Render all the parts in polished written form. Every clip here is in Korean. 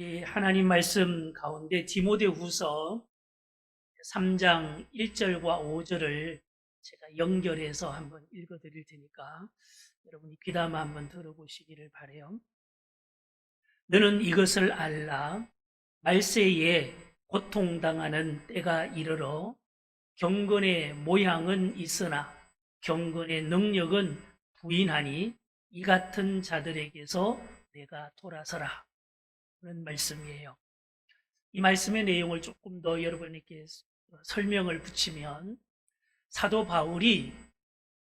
우리 하나님 말씀 가운데 디모데후서 3장 1절과 5절을 제가 연결해서 한번 읽어드릴 테니까 여러분이 귀담아 한번 들어보시기를 바라요. 너는 이것을 알라. 말세에 고통당하는 때가 이르러 경건의 모양은 있으나 경건의 능력은 부인하니 이 같은 자들에게서 내가 돌아서라. 그런 말씀이에요. 이 말씀의 내용을 조금 더 여러분에게 설명을 붙이면 사도 바울이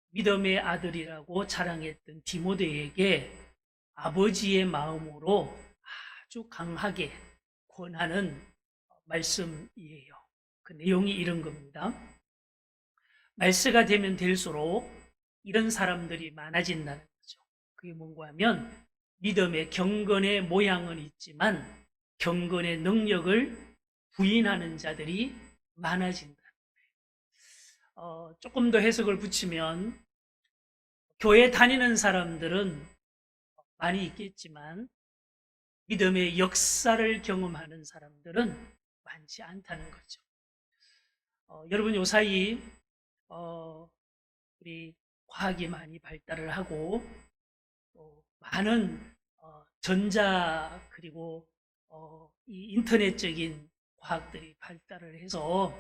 믿음의 아들이라고 자랑했던 디모데에게 아버지의 마음으로 아주 강하게 권하는 말씀이에요. 그 내용이 이런 겁니다. 말세가 되면 될수록 이런 사람들이 많아진다는 거죠. 그게 뭔가 하면 믿음의 경건의 모양은 있지만 경건의 능력을 부인하는 자들이 많아진다. 조금 더 해석을 붙이면 교회 다니는 사람들은 많이 있겠지만 믿음의 역사를 경험하는 사람들은 많지 않다는 거죠. 여러분 요사이 우리 과학이 많이 발달을 하고 또 많은 전자 그리고 이 인터넷적인 과학들이 발달을 해서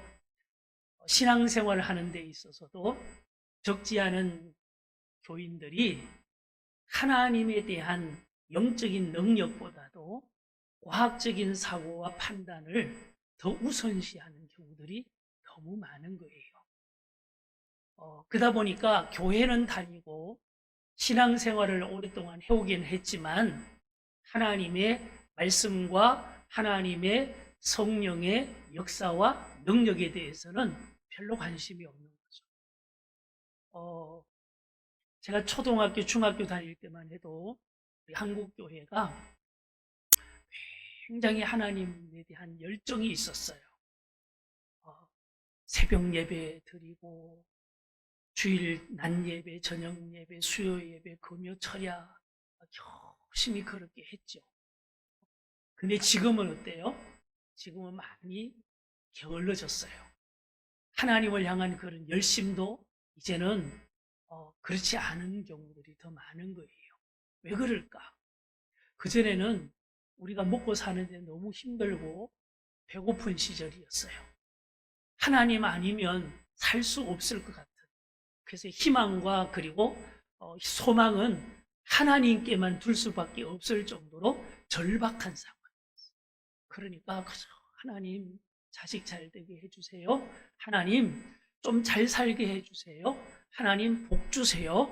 신앙생활을 하는 데 있어서도 적지 않은 교인들이 하나님에 대한 영적인 능력보다도 과학적인 사고와 판단을 더 우선시하는 경우들이 너무 많은 거예요. 그러다 보니까 교회는 다니고 신앙생활을 오랫동안 해오긴 했지만 하나님의 말씀과 하나님의 성령의 역사와 능력에 대해서는 별로 관심이 없는 거죠. 제가 초등학교, 중학교 다닐 때만 해도 우리 한국교회가 굉장히 하나님에 대한 열정이 있었어요. 새벽 예배 드리고 주일 낮 예배, 저녁 예배, 수요 예배, 금요 철야 열심히 그렇게 했죠. 근데 지금은 어때요? 지금은 많이 게을러졌어요. 하나님을 향한 그런 열심도 이제는 그렇지 않은 경우들이 더 많은 거예요. 왜 그럴까? 그전에는 우리가 먹고 사는데 너무 힘들고 배고픈 시절이었어요. 하나님 아니면 살 수 없을 것 같은. 그래서 희망과 그리고 소망은 하나님께만 둘 수밖에 없을 정도로 절박한 상황이었어요. 그러니까 하나님 자식 잘 되게 해주세요. 하나님 좀 잘 살게 해주세요. 하나님 복 주세요.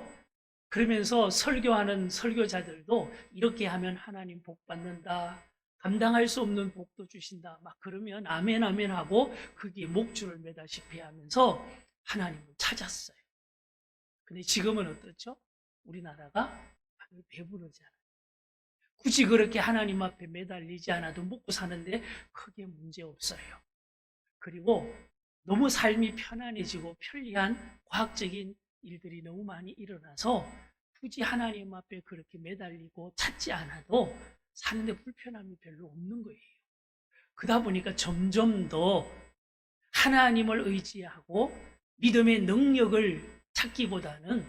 그러면서 설교하는 설교자들도 이렇게 하면 하나님 복 받는다. 감당할 수 없는 복도 주신다. 막 그러면 아멘 아멘 하고 그게 목줄을 매다시피 하면서 하나님을 찾았어요. 근데 지금은 어떻죠? 우리나라가 배부르잖아요. 굳이 그렇게 하나님 앞에 매달리지 않아도 먹고 사는데 크게 문제 없어요. 그리고 너무 삶이 편안해지고 편리한 과학적인 일들이 너무 많이 일어나서 굳이 하나님 앞에 그렇게 매달리고 찾지 않아도 사는데 불편함이 별로 없는 거예요. 그러다 보니까 점점 더 하나님을 의지하고 믿음의 능력을 찾기보다는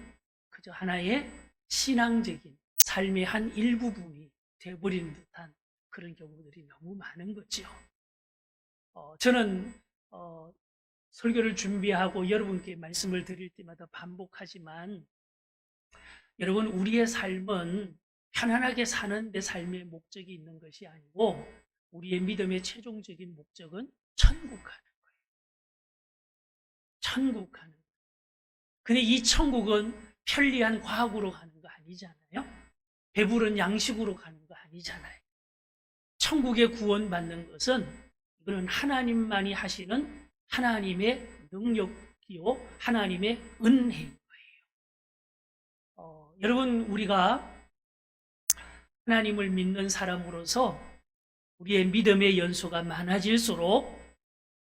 그저 하나의 신앙적인 삶의 한 일부분이 되어버리는 듯한 그런 경우들이 너무 많은 거죠. 저는 설교를 준비하고 여러분께 말씀을 드릴 때마다 반복하지만 여러분 우리의 삶은 편안하게 사는 내 삶의 목적이 있는 것이 아니고 우리의 믿음의 최종적인 목적은 천국 가는 거예요. 천국 가는 거예요. 근데 이 천국은 편리한 과학으로 가는 거 아니잖아요. 배부른 양식으로 가는 거 아니잖아요. 천국의 구원받는 것은 이거는 하나님만이 하시는 하나님의 능력이요 하나님의 은혜인 거예요. 여러분 우리가 하나님을 믿는 사람으로서 우리의 믿음의 연소가 많아질수록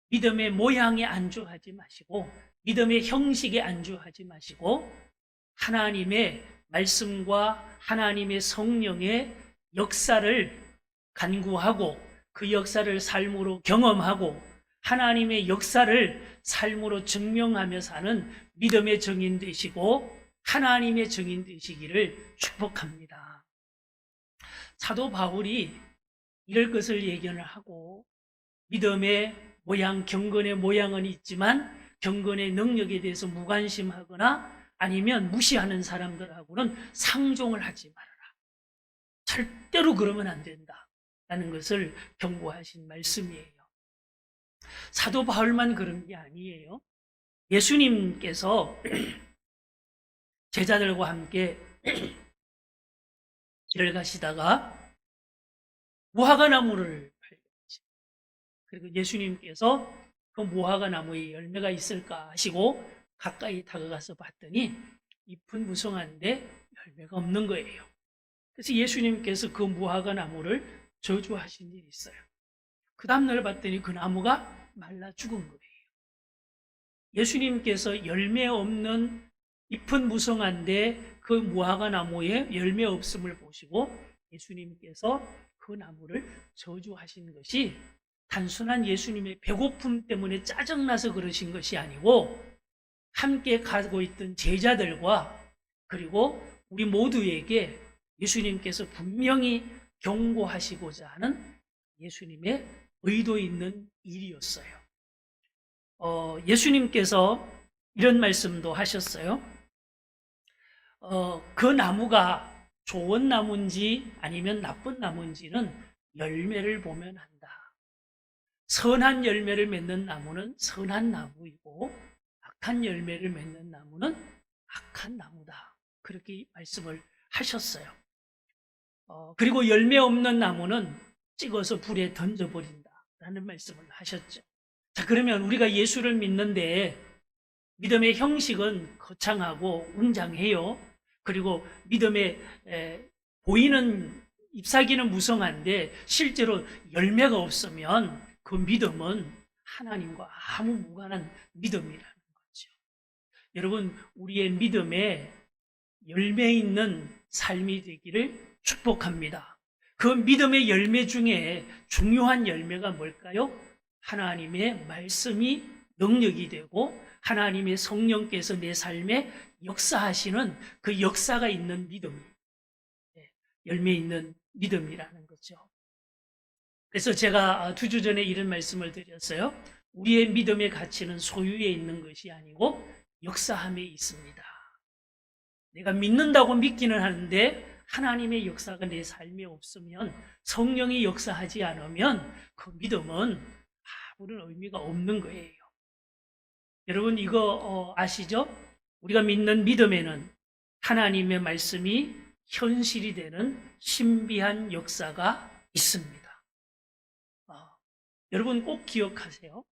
믿음의 모양에 안주하지 마시고 믿음의 형식에 안주하지 마시고 하나님의 말씀과 하나님의 성령의 역사를 간구하고 그 역사를 삶으로 경험하고 하나님의 역사를 삶으로 증명하며 사는 믿음의 증인 되시고 하나님의 증인 되시기를 축복합니다. 사도 바울이 이럴 것을 예견을 하고 믿음의 모양, 경건의 모양은 있지만 경건의 능력에 대해서 무관심하거나 아니면 무시하는 사람들하고는 상종을 하지 말아라. 절대로 그러면 안 된다. 라는 것을 경고하신 말씀이에요. 사도 바울만 그런 게 아니에요. 예수님께서 제자들과 함께 길을 가시다가 무화과 나무를 발견하십니다. 그리고 예수님께서 그 무화과 나무에 열매가 있을까 하시고 가까이 다가가서 봤더니 잎은 무성한데 열매가 없는 거예요. 그래서 예수님께서 그 무화과 나무를 저주하신 일이 있어요. 그 다음날 봤더니 그 나무가 말라 죽은 거예요. 예수님께서 열매 없는 잎은 무성한데 그 무화과 나무에 열매 없음을 보시고 예수님께서 그 나무를 저주하신 것이 단순한 예수님의 배고픔 때문에 짜증나서 그러신 것이 아니고 함께 가고 있던 제자들과 그리고 우리 모두에게 예수님께서 분명히 경고하시고자 하는 예수님의 의도 있는 일이었어요. 예수님께서 이런 말씀도 하셨어요. 그 나무가 좋은 나무인지 아니면 나쁜 나무인지는 열매를 보면 한다. 선한 열매를 맺는 나무는 선한 나무이고 악한 열매를 맺는 나무는 악한 나무다. 그렇게 말씀을 하셨어요. 그리고 열매 없는 나무는 찍어서 불에 던져버린다. 라는 말씀을 하셨죠. 자, 그러면 우리가 예수를 믿는데 믿음의 형식은 거창하고 웅장해요. 그리고 믿음의 보이는 잎사귀는 무성한데 실제로 열매가 없으면 그 믿음은 하나님과 아무 무관한 믿음이라는 거죠. 여러분, 우리의 믿음에 열매 있는 삶이 되기를 축복합니다. 그 믿음의 열매 중에 중요한 열매가 뭘까요? 하나님의 말씀이 능력이 되고 하나님의 성령께서 내 삶에 역사하시는 그 역사가 있는 믿음, 열매 있는 믿음이라는 거죠. 그래서 제가 2주 전에 이런 말씀을 드렸어요. 우리의 믿음의 가치는 소유에 있는 것이 아니고 역사함에 있습니다. 내가 믿는다고 믿기는 하는데 하나님의 역사가 내 삶에 없으면, 성령이 역사하지 않으면 그 믿음은 아무런 의미가 없는 거예요. 여러분, 이거 아시죠? 우리가 믿는 믿음에는 하나님의 말씀이 현실이 되는 신비한 역사가 있습니다. 여러분 꼭 기억하세요.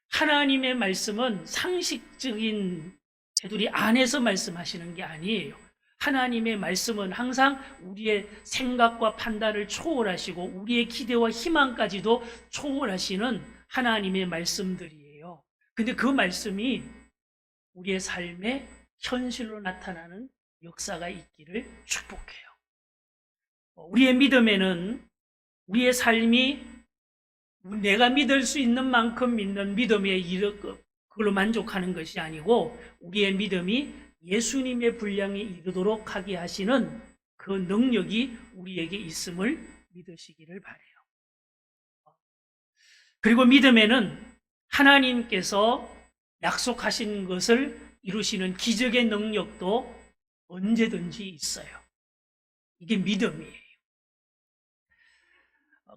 하나님의 말씀은 상식적인 테두리 안에서 말씀하시는 게 아니에요. 하나님의 말씀은 항상 우리의 생각과 판단을 초월하시고 우리의 기대와 희망까지도 초월하시는 하나님의 말씀들이에요. 근데 그 말씀이 우리의 삶에 현실로 나타나는 역사가 있기를 축복해요. 우리의 믿음에는 우리의 삶이 내가 믿을 수 있는 만큼 믿는 믿음에 그걸로 만족하는 것이 아니고 우리의 믿음이 예수님의 분량에 이르도록 하게 하시는 그 능력이 우리에게 있음을 믿으시기를 바라요. 그리고 믿음에는 하나님께서 약속하신 것을 이루시는 기적의 능력도 언제든지 있어요. 이게 믿음이에요.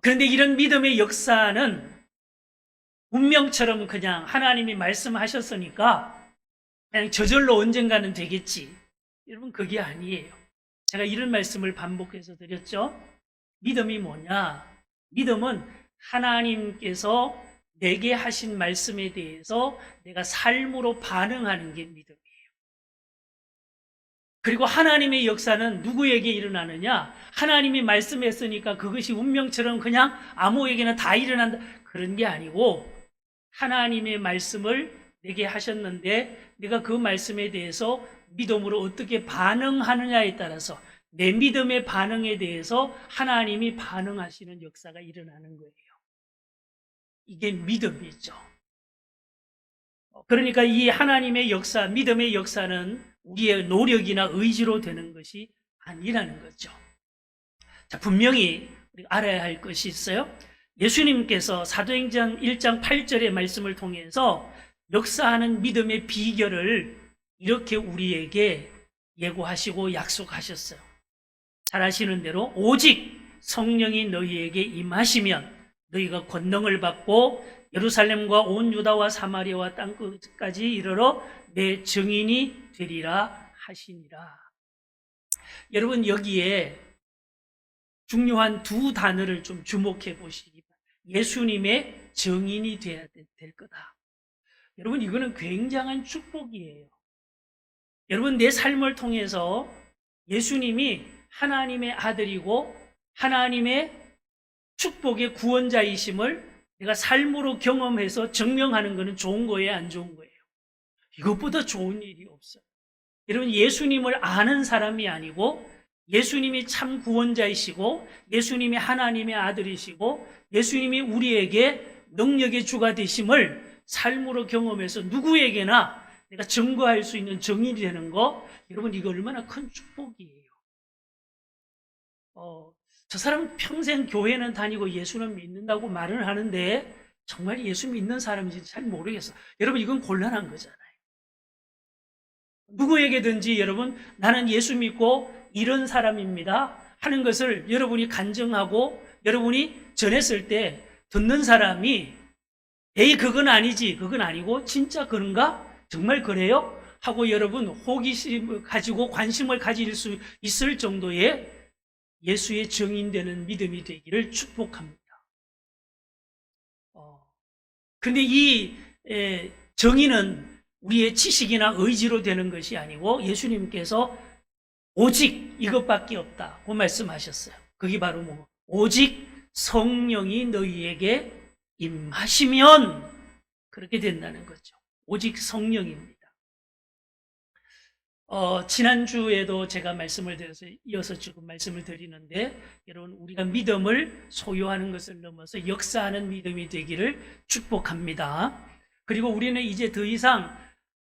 그런데 이런 믿음의 역사는 운명처럼 그냥 하나님이 말씀하셨으니까 그냥 저절로 언젠가는 되겠지. 여러분, 그게 아니에요. 제가 이런 말씀을 반복해서 드렸죠. 믿음이 뭐냐? 믿음은 하나님께서 내게 하신 말씀에 대해서 내가 삶으로 반응하는 게 믿음이에요. 그리고 하나님의 역사는 누구에게 일어나느냐? 하나님이 말씀했으니까 그것이 운명처럼 그냥 아무에게나 다 일어난다. 그런 게 아니고 하나님의 말씀을 내게 하셨는데 내가 그 말씀에 대해서 믿음으로 어떻게 반응하느냐에 따라서 내 믿음의 반응에 대해서 하나님이 반응하시는 역사가 일어나는 거예요. 이게 믿음이죠. 그러니까 이 하나님의 역사, 믿음의 역사는 우리의 노력이나 의지로 되는 것이 아니라는 거죠. 자, 분명히 우리가 알아야 할 것이 있어요. 예수님께서 사도행전 1장 8절의 말씀을 통해서 역사하는 믿음의 비결을 이렇게 우리에게 예고하시고 약속하셨어요. 잘 아시는 대로 오직 성령이 너희에게 임하시면 너희가 권능을 받고 예루살렘과 온 유다와 사마리아와 땅끝까지 이르러 내 증인이 되리라 하시니라. 여러분, 여기에 중요한 두 단어를 좀 주목해 보시기 바랍니다. 예수님의 증인이 되어야 될 거다. 여러분, 이거는 굉장한 축복이에요. 여러분, 내 삶을 통해서 예수님이 하나님의 아들이고 하나님의 축복의 구원자이심을 내가 삶으로 경험해서 증명하는 것은 좋은 거예요, 안 좋은 거예요? 이것보다 좋은 일이 없어요. 여러분, 예수님을 아는 사람이 아니고 예수님이 참 구원자이시고 예수님이 하나님의 아들이시고 예수님이 우리에게 능력의 주가 되심을 삶으로 경험해서 누구에게나 내가 증거할 수 있는 증인이 되는 거, 여러분, 이거 얼마나 큰 축복이에요. 저 사람 평생 교회는 다니고 예수는 믿는다고 말을 하는데 정말 예수 믿는 사람인지 잘 모르겠어. 여러분, 이건 곤란한 거잖아요. 누구에게든지 여러분, 나는 예수 믿고 이런 사람입니다 하는 것을 여러분이 간증하고 여러분이 전했을 때 듣는 사람이 에이, 그건 아니지, 그건 아니고 진짜 그런가? 정말 그래요? 하고 여러분 호기심을 가지고 관심을 가질 수 있을 정도의 예수의 증인되는 믿음이 되기를 축복합니다. 근데 이 정의는 우리의 지식이나 의지로 되는 것이 아니고 예수님께서 오직 이것밖에 없다고 말씀하셨어요. 그게 바로 뭐? 오직 성령이 너희에게 임하시면 그렇게 된다는 거죠. 오직 성령입니다. 지난주에도 제가 말씀을 드려서 이어서 지금 말씀을 드리는데, 여러분, 우리가 믿음을 소유하는 것을 넘어서 역사하는 믿음이 되기를 축복합니다. 그리고 우리는 이제 더 이상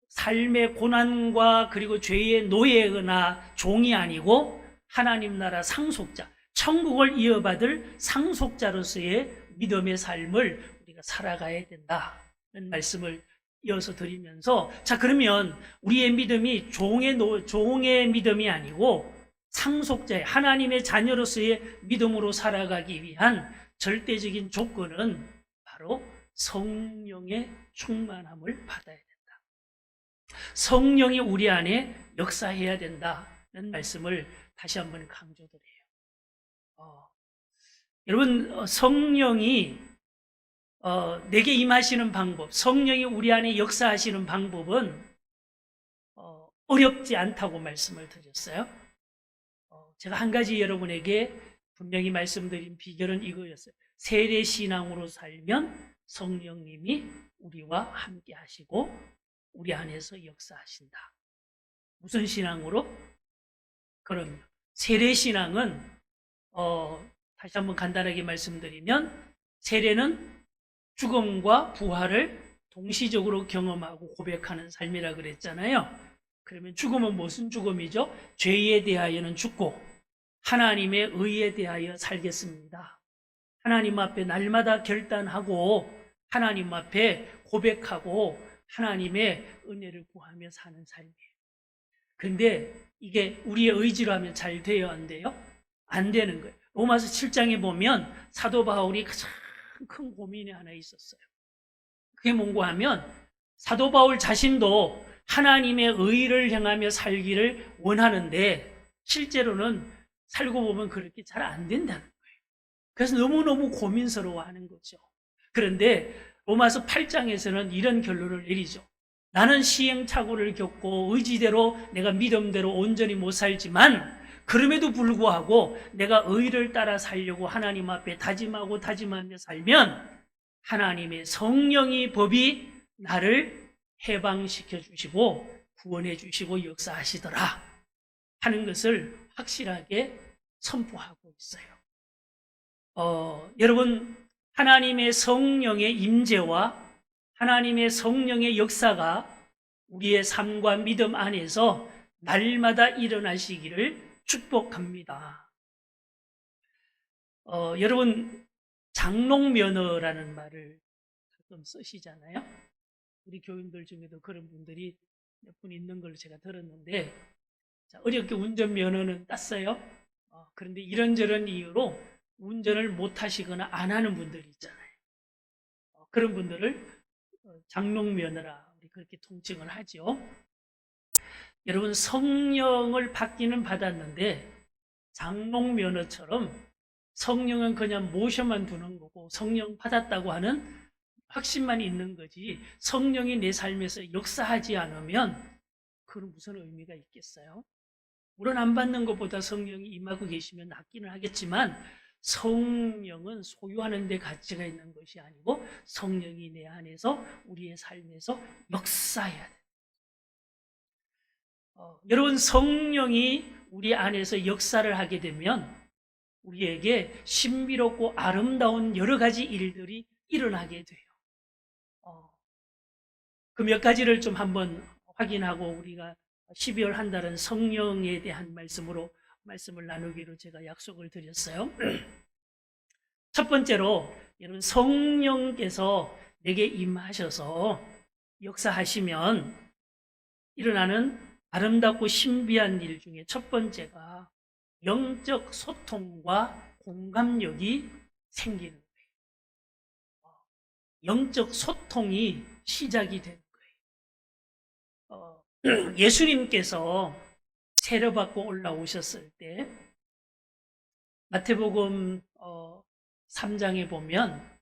삶의 고난과 그리고 죄의 노예거나 종이 아니고 하나님 나라 상속자, 천국을 이어받을 상속자로서의 믿음의 삶을 우리가 살아가야 된다는 말씀을 이어서 드리면서, 자, 그러면 우리의 믿음이 종의 믿음이 아니고 상속자의 하나님의 자녀로서의 믿음으로 살아가기 위한 절대적인 조건은 바로 성령의 충만함을 받아야 된다. 성령이 우리 안에 역사해야 된다는 말씀을 다시 한번 강조드려요. 여러분, 성령이 내게 임하시는 방법, 성령이 우리 안에 역사하시는 방법은 어렵지 않다고 말씀을 드렸어요. 제가 한 가지 여러분에게 분명히 말씀드린 비결은 이거였어요. 세례 신앙으로 살면 성령님이 우리와 함께 하시고 우리 안에서 역사하신다. 무슨 신앙으로? 그럼 세례 신앙은 다시 한번 간단하게 말씀드리면, 세례는 죽음과 부활을 동시적으로 경험하고 고백하는 삶이라 그랬잖아요. 그러면 죽음은 무슨 죽음이죠? 죄에 대하여는 죽고 하나님의 의에 대하여 살겠습니다. 하나님 앞에 날마다 결단하고 하나님 앞에 고백하고 하나님의 은혜를 구하며 사는 삶이에요. 그런데 이게 우리의 의지로 하면 잘 돼요, 안 돼요? 안 되는 거예요. 로마서 7장에 보면 사도 바울이 가장 큰 고민이 하나 있었어요. 그게 뭔가 하면 사도 바울 자신도 하나님의 의를 향하며 살기를 원하는데 실제로는 살고 보면 그렇게 잘 안 된다는 거예요. 그래서 너무너무 고민스러워하는 거죠. 그런데 로마서 8장에서는 이런 결론을 내리죠. 나는 시행착오를 겪고 의지대로 내가 믿음대로 온전히 못 살지만 그럼에도 불구하고 내가 의를 따라 살려고 하나님 앞에 다짐하고 다짐하며 살면 하나님의 성령의 법이 나를 해방시켜 주시고 구원해 주시고 역사하시더라 하는 것을 확실하게 선포하고 있어요. 여러분, 하나님의 성령의 임재와 하나님의 성령의 역사가 우리의 삶과 믿음 안에서 날마다 일어나시기를 축복합니다. 여러분, 장롱면허라는 말을 가끔 쓰시잖아요. 우리 교인들 중에도 그런 분들이 몇 분 있는 걸로 제가 들었는데, 자, 어렵게 운전면허는 땄어요. 그런데 이런저런 이유로 운전을 못 하시거나 안 하는 분들이 있잖아요. 그런 분들을 장롱면허라 우리 그렇게 통칭을 하죠. 여러분, 성령을 받기는 받았는데 장롱면허처럼 성령은 그냥 모셔만 두는 거고 성령 받았다고 하는 확신만 있는 거지 성령이 내 삶에서 역사하지 않으면 그건 무슨 의미가 있겠어요? 물론 안 받는 것보다 성령이 임하고 계시면 낫기는 하겠지만 성령은 소유하는 데 가치가 있는 것이 아니고 성령이 내 안에서 우리의 삶에서 역사해야 돼요. 여러분, 성령이 우리 안에서 역사를 하게 되면 우리에게 신비롭고 아름다운 여러 가지 일들이 일어나게 돼요. 그 몇 가지를 좀 한번 확인하고 우리가 12월 한 달은 성령에 대한 말씀으로 말씀을 나누기로 제가 약속을 드렸어요. 첫 번째로 여러분, 성령께서 내게 임하셔서 역사하시면 일어나는 아름답고 신비한 일 중에 첫 번째가 영적 소통과 공감력이 생기는 거예요. 영적 소통이 시작이 되는 거예요. 예수님께서 세례받고 올라오셨을 때 마태복음 3장에 보면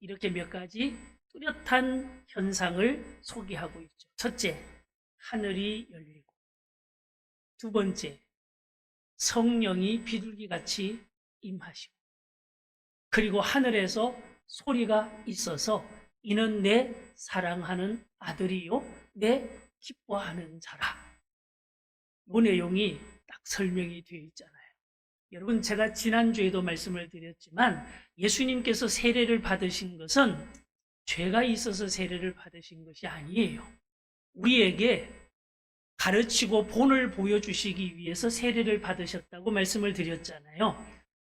이렇게 몇 가지 뚜렷한 현상을 소개하고 있죠. 첫째, 하늘이 열리고, 두 번째, 성령이 비둘기같이 임하시고, 그리고 하늘에서 소리가 있어서 이는 내 사랑하는 아들이요 내 기뻐하는 자라. 이 내용이 딱 설명이 되어 있잖아요. 여러분, 제가 지난주에도 말씀을 드렸지만 예수님께서 세례를 받으신 것은 죄가 있어서 세례를 받으신 것이 아니에요. 우리에게 가르치고 본을 보여주시기 위해서 세례를 받으셨다고 말씀을 드렸잖아요.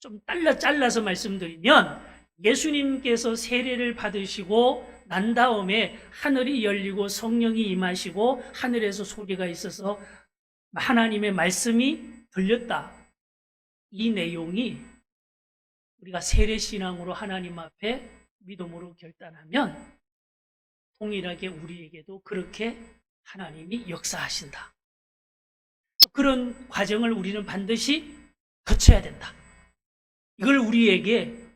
좀 잘라서 말씀드리면 예수님께서 세례를 받으시고 난 다음에 하늘이 열리고 성령이 임하시고 하늘에서 소리가 있어서 하나님의 말씀이 들렸다. 이 내용이 우리가 세례신앙으로 하나님 앞에 믿음으로 결단하면 동일하게 우리에게도 그렇게 하나님이 역사하신다. 그런 과정을 우리는 반드시 거쳐야 된다. 이걸 우리에게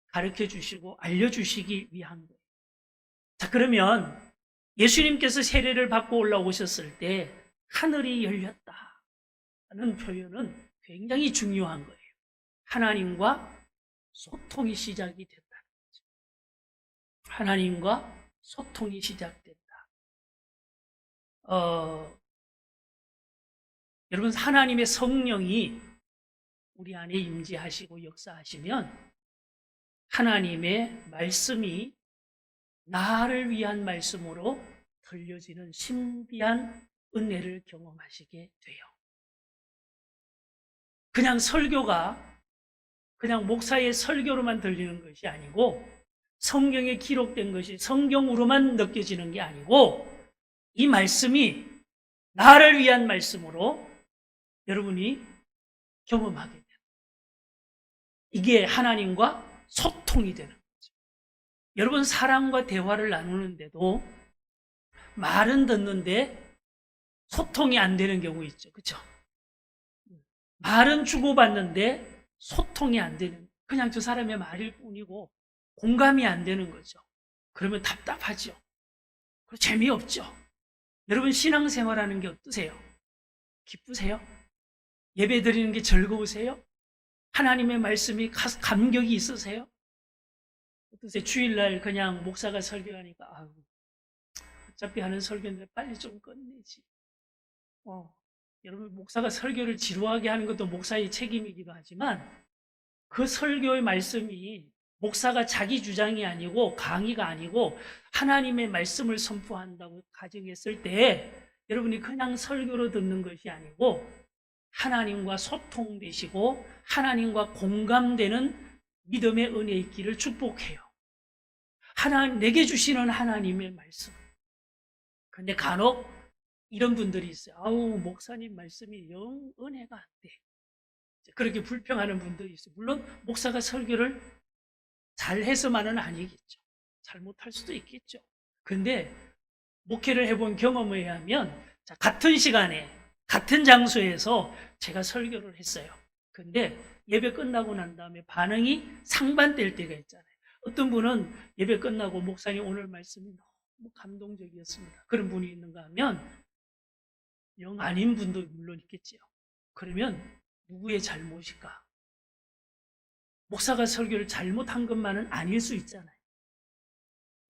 가르쳐 주시고 알려주시기 위한 거예요. 자, 그러면 예수님께서 세례를 받고 올라오셨을 때 하늘이 열렸다는 표현은 굉장히 중요한 거예요. 하나님과 소통이 시작이 된다는 거죠. 하나님과 소통이 시작된다. 여러분, 하나님의 성령이 우리 안에 임재하시고 역사하시면 하나님의 말씀이 나를 위한 말씀으로 들려지는 신비한 은혜를 경험하시게 돼요. 그냥 설교가 그냥 목사의 설교로만 들리는 것이 아니고 성경에 기록된 것이 성경으로만 느껴지는 게 아니고 이 말씀이 나를 위한 말씀으로 여러분이 경험하게 돼요. 이게 하나님과 소통이 되는 거죠. 여러분, 사람과 대화를 나누는데도 말은 듣는데 소통이 안 되는 경우 있죠. 그렇죠? 말은 주고받는데 소통이 안 되는, 그냥 저 사람의 말일 뿐이고 공감이 안 되는 거죠. 그러면 답답하죠. 그리고 재미없죠. 여러분, 신앙생활하는 게 어떠세요? 기쁘세요? 예배 드리는 게 즐거우세요? 하나님의 말씀이 감격이 있으세요? 어떠세요? 주일날 그냥 목사가 설교하니까 아유, 어차피 하는 설교인데 빨리 좀 끝내지. 여러분, 목사가 설교를 지루하게 하는 것도 목사의 책임이기도 하지만 그 설교의 말씀이 목사가 자기 주장이 아니고 강의가 아니고 하나님의 말씀을 선포한다고 가정했을 때 여러분이 그냥 설교로 듣는 것이 아니고 하나님과 소통되시고 하나님과 공감되는 믿음의 은혜 있기를 축복해요. 내게 주시는 하나님의 말씀. 근데 간혹 이런 분들이 있어요. 아우, 목사님 말씀이 영 은혜가 안 돼. 그렇게 불평하는 분들이 있어요. 물론 목사가 설교를 잘해서만은 아니겠죠. 잘못할 수도 있겠죠. 근데 목회를 해본 경험에 의하면 같은 시간에 같은 장소에서 제가 설교를 했어요. 근데 예배 끝나고 난 다음에 반응이 상반될 때가 있잖아요. 어떤 분은 예배 끝나고 목사님 오늘 말씀이 너무 감동적이었습니다. 그런 분이 있는가 하면 영 아닌 분도 물론 있겠지요. 그러면 누구의 잘못일까? 목사가 설교를 잘못한 것만은 아닐 수 있잖아요.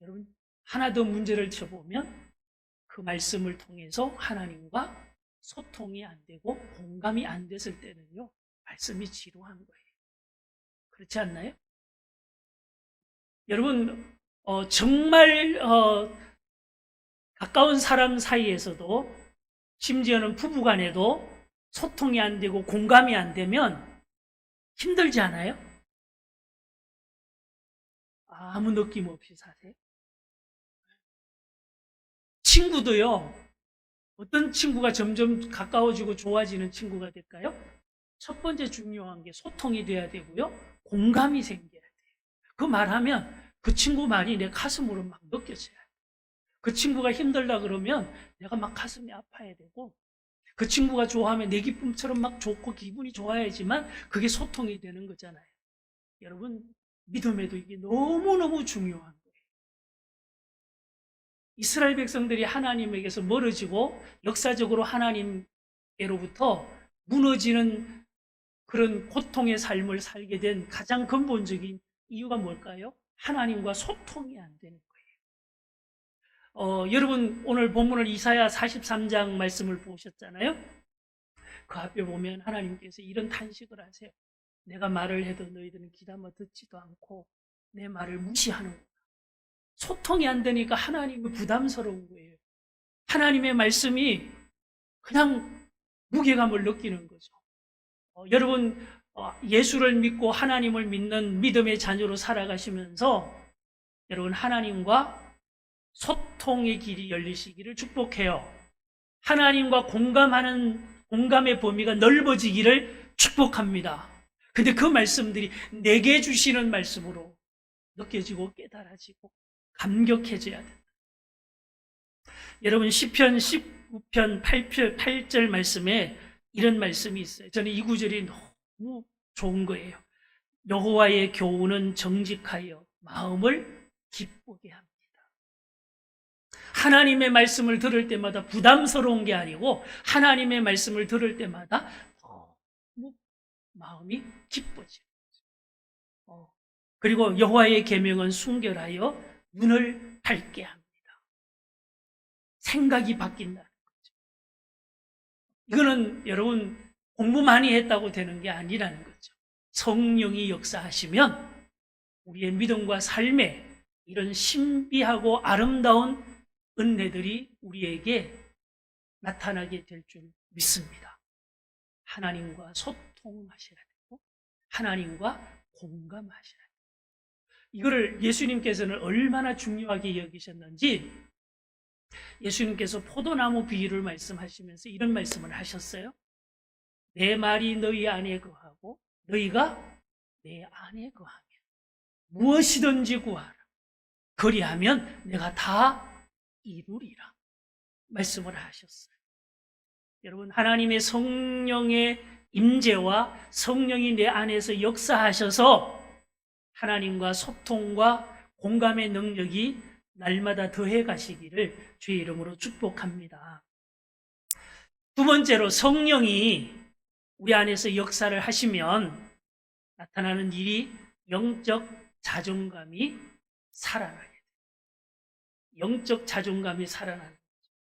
여러분, 하나 더 문제를 쳐보면 그 말씀을 통해서 하나님과 소통이 안 되고 공감이 안 됐을 때는요, 말씀이 지루한 거예요. 그렇지 않나요? 여러분, 정말 가까운 사람 사이에서도 심지어는 부부간에도 소통이 안 되고 공감이 안 되면 힘들지 않아요? 아무 느낌 없이 사세요? 친구도요, 어떤 친구가 점점 가까워지고 좋아지는 친구가 될까요? 첫 번째 중요한 게 소통이 돼야 되고요, 공감이 생겨야 돼요. 그 말하면 그 친구 말이 내 가슴으로 막 느껴져야 돼요. 그 친구가 힘들다 그러면 내가 막 가슴이 아파야 되고, 그 친구가 좋아하면 내 기쁨처럼 막 좋고 기분이 좋아야지만 그게 소통이 되는 거잖아요. 여러분, 믿음에도 이게 너무너무 중요한 거예요. 이스라엘 백성들이 하나님에게서 멀어지고 역사적으로 하나님께로부터 무너지는 그런 고통의 삶을 살게 된 가장 근본적인 이유가 뭘까요? 하나님과 소통이 안 되는 거예요. 여러분, 오늘 본문을 이사야 43장 말씀을 보셨잖아요. 그 앞에 보면 하나님께서 이런 탄식을 하세요. 내가 말을 해도 너희들은 귀담아 듣지도 않고 내 말을 무시하는구나. 소통이 안 되니까 하나님이 부담스러운 거예요. 하나님의 말씀이 그냥 무게감을 느끼는 거죠. 여러분, 예수를 믿고 하나님을 믿는 믿음의 자녀로 살아가시면서 여러분, 하나님과 소통의 길이 열리시기를 축복해요. 하나님과 공감의 범위가 넓어지기를 축복합니다. 근데 그 말씀들이 내게 주시는 말씀으로 느껴지고 깨달아지고 감격해져야 된다. 여러분, 시편 19편 8절 말씀에 이런 말씀이 있어요. 저는 이 구절이 너무 좋은 거예요. 여호와의 교훈은 정직하여 마음을 기쁘게 합니다. 하나님의 말씀을 들을 때마다 부담스러운 게 아니고 하나님의 말씀을 들을 때마다 너무 마음이 기뻐져요. 그리고 여호와의 계명은 순결하여 눈을 밝게 합니다. 생각이 바뀐다는 거죠. 이거는 여러분 공부 많이 했다고 되는 게 아니라는 거죠. 성령이 역사하시면 우리의 믿음과 삶에 이런 신비하고 아름다운 은혜들이 우리에게 나타나게 될 줄 믿습니다. 하나님과 소통하시라 되고 하나님과 공감하시라. 이거를 예수님께서는 얼마나 중요하게 여기셨는지 예수님께서 포도나무 비유를 말씀하시면서 이런 말씀을 하셨어요. 내 말이 너희 안에 거하고 너희가 내 안에 거하면 무엇이든지 구하라. 그리하면 내가 다 이루리라. 말씀을 하셨어요. 여러분, 하나님의 성령의 임재와 성령이 내 안에서 역사하셔서 하나님과 소통과 공감의 능력이 날마다 더해 가시기를 주의 이름으로 축복합니다. 두 번째로, 성령이 우리 안에서 역사를 하시면 나타나는 일이 영적 자존감이 살아나게 돼요. 영적 자존감이 살아나는 거죠.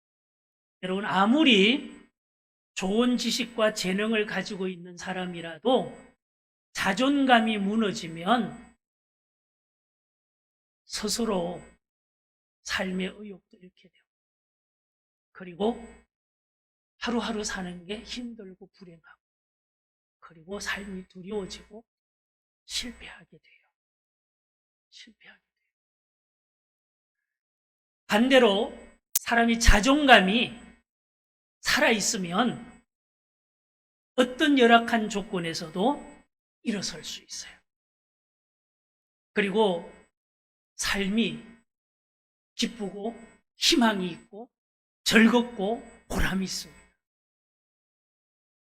여러분, 아무리 좋은 지식과 재능을 가지고 있는 사람이라도 자존감이 무너지면 스스로 삶의 의욕도 잃게 되고, 그리고 하루하루 사는 게 힘들고 불행하고, 그리고 삶이 두려워지고 실패하게 돼요. 반대로 사람이 자존감이 살아있으면 어떤 열악한 조건에서도 일어설 수 있어요. 그리고 삶이 기쁘고 희망이 있고 즐겁고 보람이 있습니다.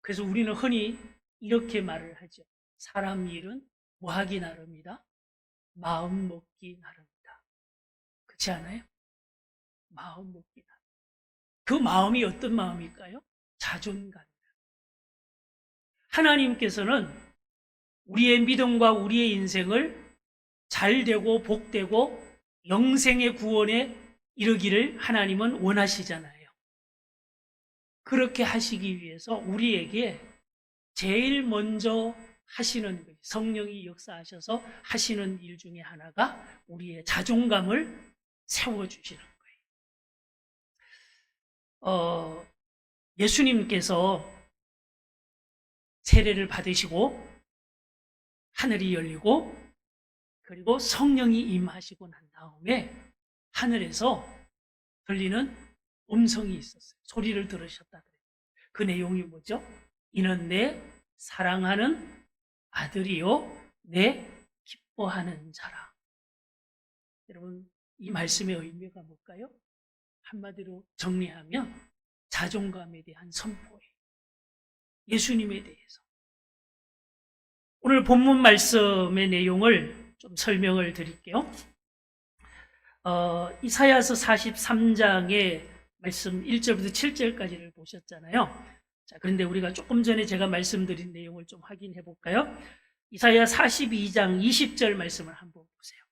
그래서 우리는 흔히 이렇게 말을 하죠. 사람 일은 뭐하기 나름이다? 마음 먹기 나름이다. 그렇지 않아요? 마음 먹기 나름. 그 마음이 어떤 마음일까요? 자존감이다. 하나님께서는 우리의 믿음과 우리의 인생을 잘되고 복되고 영생의 구원에 이르기를 하나님은 원하시잖아요. 그렇게 하시기 위해서 우리에게 제일 먼저 하시는 것, 성령이 역사하셔서 하시는 일 중에 하나가 우리의 자존감을 세워주시는 거예요. 예수님께서 세례를 받으시고 하늘이 열리고 그리고 성령이 임하시고 난 다음에 하늘에서 들리는 음성이 있었어요. 소리를 들으셨다 그래요. 그 내용이 뭐죠? 이는 내 사랑하는 아들이요 내 기뻐하는 자라. 여러분, 이 말씀의 의미가 뭘까요? 한마디로 정리하면 자존감에 대한 선포예요. 예수님에 대해서. 오늘 본문 말씀의 내용을 좀 설명을 드릴게요. 이사야서 43장의 말씀 1절부터 7절까지를 보셨잖아요. 자, 그런데 우리가 조금 전에 제가 말씀드린 내용을 좀 확인해 볼까요? 이사야 42장 20절 말씀을 한번 보세요.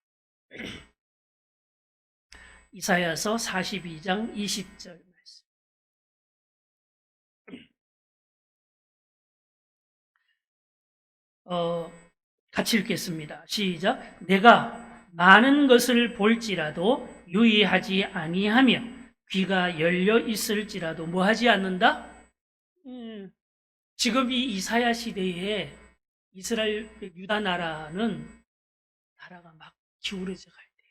이사야서 42장 20절 말씀. 같이 읽겠습니다. 시작. 내가 많은 것을 볼지라도 유의하지 아니하며 귀가 열려 있을지라도 뭐 하지 않는다? 지금 이 이사야 시대에 이스라엘 유다 나라는 나라가 막 기울어져 갈 때,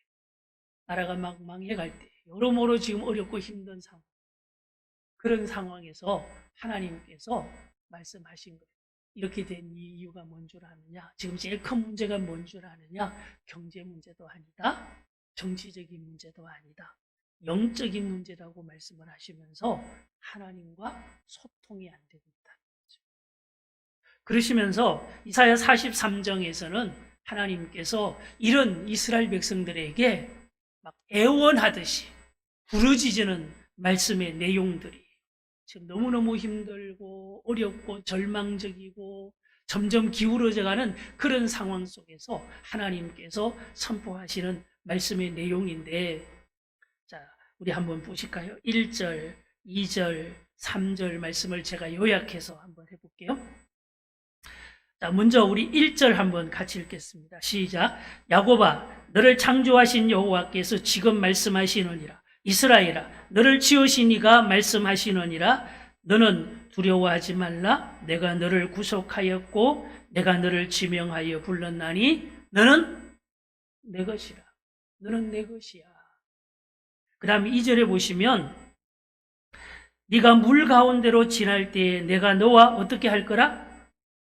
나라가 막 망해갈 때, 여러모로 지금 어렵고 힘든 상황, 그런 상황에서 하나님께서 말씀하신 거예요. 이렇게 된 이유가 뭔 줄 아느냐? 지금 제일 큰 문제가 뭔 줄 아느냐? 경제 문제도 아니다. 정치적인 문제도 아니다. 영적인 문제라고 말씀을 하시면서 하나님과 소통이 안 된다. 그러시면서 이사야 43장에서는 하나님께서 이런 이스라엘 백성들에게 막 애원하듯이 부르짖는 말씀의 내용들이 지금 너무너무 힘들고 어렵고 절망적이고 점점 기울어져가는 그런 상황 속에서 하나님께서 선포하시는 말씀의 내용인데, 자, 우리 한번 보실까요? 1절, 2절, 3절 말씀을 제가 요약해서 한번 해볼게요. 자, 먼저 우리 1절 한번 같이 읽겠습니다. 시작. 야곱아, 너를 창조하신 여호와께서 지금 말씀하시느니라. 이스라엘아, 너를 지으신 이가 말씀하시느니라. 너는 두려워하지 말라. 내가 너를 구속하였고 내가 너를 지명하여 불렀나니 너는 내 것이라. 너는 내 것이야. 그 다음에 2절에 보시면 네가 물 가운데로 지날 때에 내가 너와 어떻게 할 거라?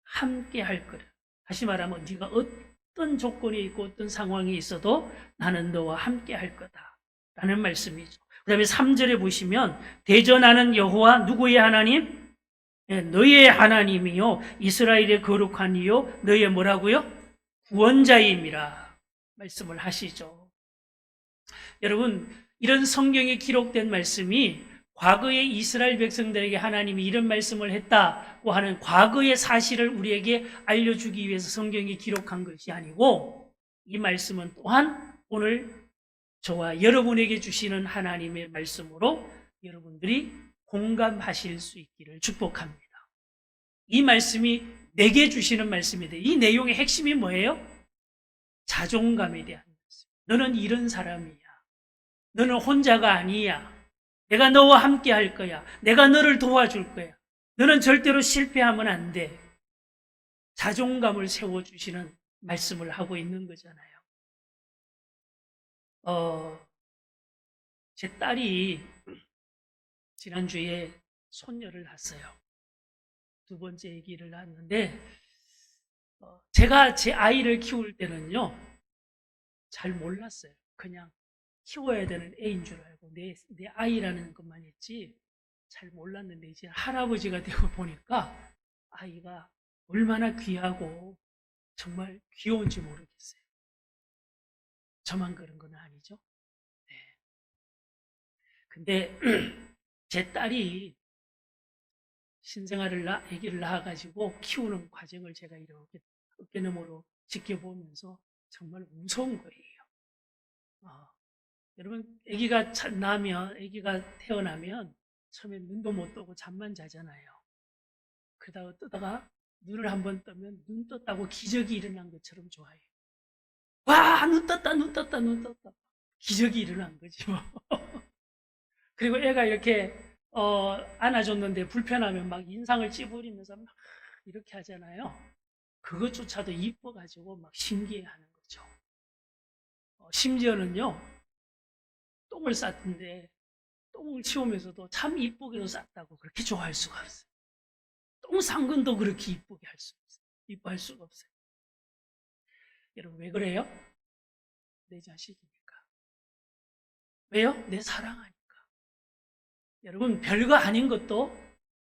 함께 할 거라. 다시 말하면 네가 어떤 조건이 있고 어떤 상황이 있어도 나는 너와 함께 할 거다 라는 말씀이죠. 그 다음에 3절에 보시면 대전하는 여호와 누구의 하나님? 너의 하나님이요 이스라엘의 거룩한 이요 너의 뭐라고요? 구원자임이라 말씀을 하시죠. 여러분, 이런 성경에 기록된 말씀이 과거의 이스라엘 백성들에게 하나님이 이런 말씀을 했다고 하는 과거의 사실을 우리에게 알려주기 위해서 성경이 기록한 것이 아니고, 이 말씀은 또한 오늘 저와 여러분에게 주시는 하나님의 말씀으로 여러분들이 공감하실 수 있기를 축복합니다. 이 말씀이 내게 주시는 말씀인데 이 내용의 핵심이 뭐예요? 자존감에 대한 말씀. 너는 이런 사람이야. 너는 혼자가 아니야. 내가 너와 함께 할 거야. 내가 너를 도와줄 거야. 너는 절대로 실패하면 안 돼. 자존감을 세워주시는 말씀을 하고 있는 거잖아요. 제 딸이 지난주에 손녀를 낳았어요. 두 번째 아기를 낳았는데 제가 제 아이를 키울 때는요 잘 몰랐어요. 그냥 키워야 되는 애인 줄 알고 내 아이라는 것만 했지 잘 몰랐는데 이제 할아버지가 되고 보니까 아이가 얼마나 귀하고 정말 귀여운지 모르겠어요. 저만 그런 건 아니죠. 네. 근데 제 딸이 신생아를 아기를 낳아가지고 키우는 과정을 제가 이렇게 어깨너머로 지켜보면서 정말 무서운 거예요. 여러분, 아기가 태어나면 처음에 눈도 못 뜨고 잠만 자잖아요. 그러다가 뜨다가 눈을 한번 뜨면 눈 떴다고 기적이 일어난 것처럼 좋아해요. 와, 눈 떴다, 눈 떴다, 눈 떴다. 기적이 일어난 거지 뭐. 그리고 애가 이렇게 안아줬는데 불편하면 막 인상을 찌푸리면서 막 이렇게 하잖아요. 그것조차도 이뻐가지고 막 신기해하는 거죠. 심지어는요, 똥을 쌌던데 똥을 치우면서도 참 이쁘게도 쌌다고 그렇게 좋아할 수가 없어요. 똥 싼 건도 그렇게 이쁘게 할 수가 없어요. 이뻐할 수가 없어요. 여러분 왜 그래요? 내 자식이니까. 왜요? 내 사랑하니까. 여러분 별거 아닌 것도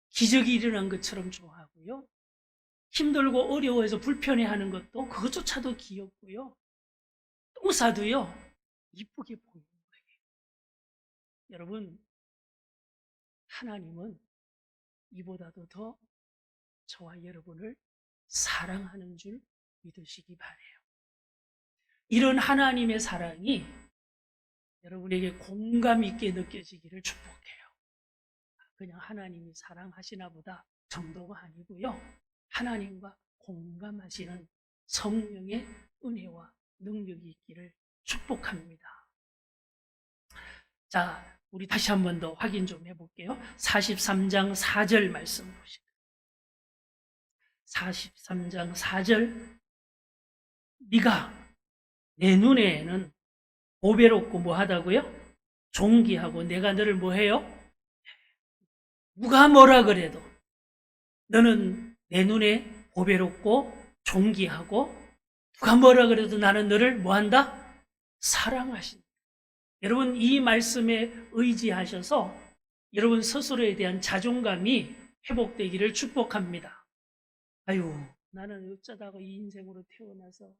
기적이 일어난 것처럼 좋아하고요. 힘들고 어려워해서 불편해하는 것도 그것조차도 귀엽고요. 똥 싸도요 이쁘게 보이는 거예요. 여러분 하나님은 이보다도 더 저와 여러분을 사랑하는 줄 믿으시기 바라요. 이런 하나님의 사랑이 여러분에게 공감 있게 느껴지기를 축복해요. 그냥 하나님이 사랑하시나 보다 정도가 아니고요. 하나님과 공감하시는 성령의 은혜와 능력이 있기를 축복합니다. 자, 우리 다시 한 번 더 확인 좀 해볼게요. 43장 4절 말씀 보시죠. 43장 4절 네가 내 눈에는 보배롭고 뭐하다고요? 존귀하고 내가 너를 뭐해요? 누가 뭐라 그래도 너는 내 눈에 보배롭고 존귀하고 누가 뭐라 그래도 나는 너를 뭐한다? 사랑하신다. 여러분 이 말씀에 의지하셔서 여러분 스스로에 대한 자존감이 회복되기를 축복합니다. 아유 나는 어쩌다가 이 인생으로 태어나서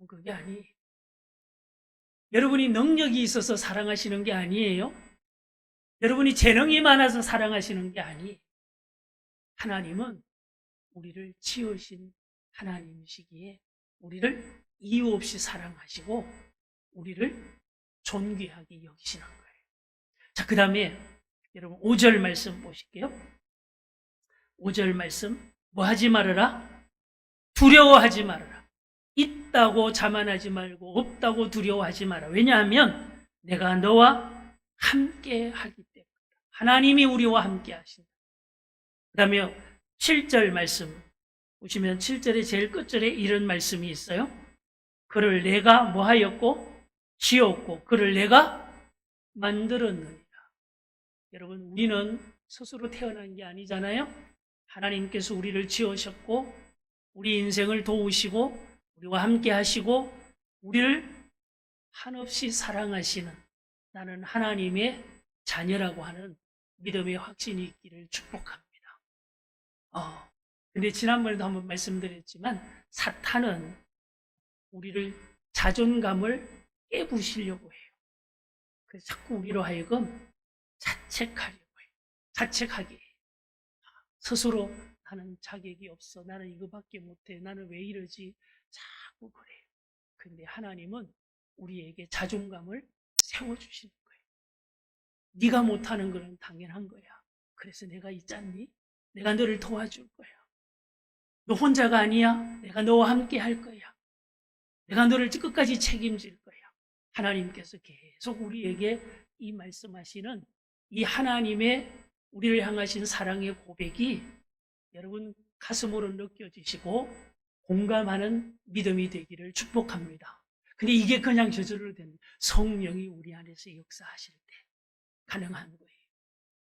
그게 아니에요. 여러분이 능력이 있어서 사랑하시는 게 아니에요. 여러분이 재능이 많아서 사랑하시는 게 아니에요. 하나님은 우리를 지으신 하나님이시기에 우리를 이유 없이 사랑하시고 우리를 존귀하게 여기시는 거예요. 자, 그 다음에 여러분 5절 말씀 보실게요. 5절 말씀 뭐 하지 말아라? 두려워하지 말아라. 있다고 자만하지 말고 없다고 두려워하지 마라. 왜냐하면 내가 너와 함께 하기 때문이다. 하나님이 우리와 함께 하신다. 그 다음에 7절 말씀 보시면 7절의 제일 끝절에 이런 말씀이 있어요. 그를 내가 뭐하였고 지었고 그를 내가 만들었느니라. 여러분 우리는 스스로 태어난 게 아니잖아요. 하나님께서 우리를 지으셨고 우리 인생을 도우시고 우리와 함께 하시고 우리를 한없이 사랑하시는 나는 하나님의 자녀라고 하는 믿음의 확신이 있기를 축복합니다. 근데 지난번에도 한번 말씀드렸지만 사탄은 우리를 자존감을 깨부시려고 해요. 그래서 자꾸 우리로 하여금 자책하려고 해요. 자책하게 해요. 스스로 나는 자격이 없어. 나는 이거밖에 못해. 나는 왜 이러지? 자꾸 그래요. 근데 하나님은 우리에게 자존감을 세워주시는 거예요. 네가 못하는 거는 당연한 거야. 그래서 내가 있잖니? 내가 너를 도와줄 거야. 너 혼자가 아니야. 내가 너와 함께 할 거야. 내가 너를 끝까지 책임질 거야. 하나님께서 계속 우리에게 이 말씀하시는 이 하나님의 우리를 향하신 사랑의 고백이 여러분 가슴으로 느껴지시고 공감하는 믿음이 되기를 축복합니다. 근데 이게 그냥 저절로 되는 성령이 우리 안에서 역사하실 때 가능한 거예요.